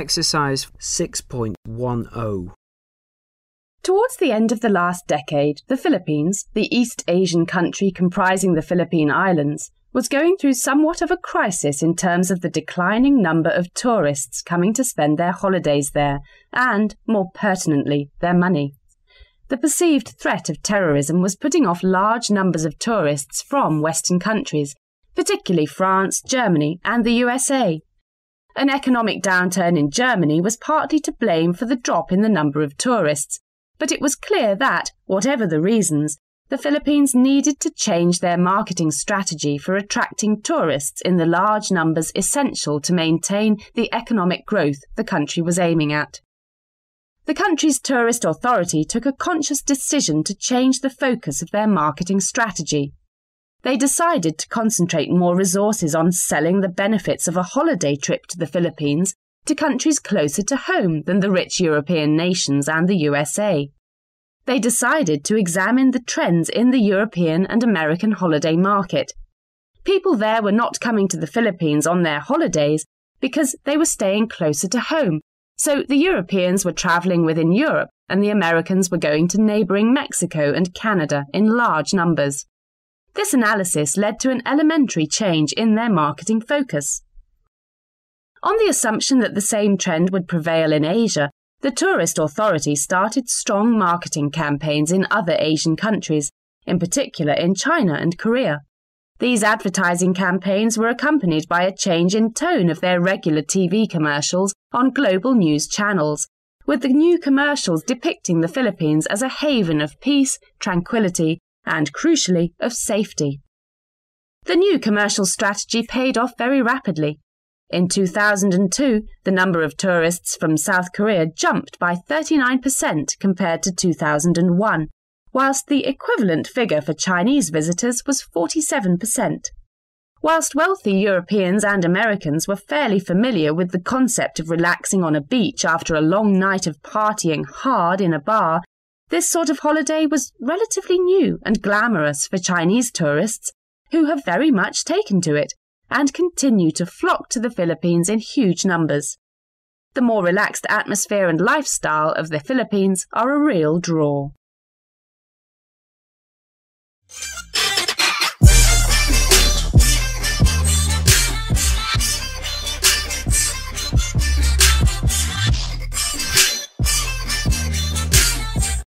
Exercise 6.10. Towards the end of the last decade, the Philippines, the East Asian country comprising the Philippine Islands, was going through somewhat of a crisis in terms of the declining number of tourists coming to spend their holidays there and, more pertinently, their money. The perceived threat of terrorism was putting off large numbers of tourists from Western countries, particularly France, Germany and the USA. An economic downturn in Germany was partly to blame for the drop in the number of tourists, but it was clear that, whatever the reasons, the Philippines needed to change their marketing strategy for attracting tourists in the large numbers essential to maintain the economic growth the country was aiming at. The country's tourist authority took a conscious decision to change the focus of their marketing strategy. They decided to concentrate more resources on selling the benefits of a holiday trip to the Philippines to countries closer to home than the rich European nations and the USA. They decided to examine the trends in the European and American holiday market. People there were not coming to the Philippines on their holidays because they were staying closer to home, so the Europeans were travelling within Europe and the Americans were going to neighbouring Mexico and Canada in large numbers. This analysis led to an elementary change in their marketing focus. On the assumption that the same trend would prevail in Asia, the tourist authority started strong marketing campaigns in other Asian countries, in particular in China and Korea. These advertising campaigns were accompanied by a change in tone of their regular TV commercials on global news channels, with the new commercials depicting the Philippines as a haven of peace, tranquility, and, crucially, of safety. The new commercial strategy paid off very rapidly. In 2002, the number of tourists from South Korea jumped by 39% compared to 2001, whilst the equivalent figure for Chinese visitors was 47%. Whilst wealthy Europeans and Americans were fairly familiar with the concept of relaxing on a beach after a long night of partying hard in a bar, this sort of holiday was relatively new and glamorous for Chinese tourists, who have very much taken to it and continue to flock to the Philippines in huge numbers. The more relaxed atmosphere and lifestyle of the Philippines are a real draw.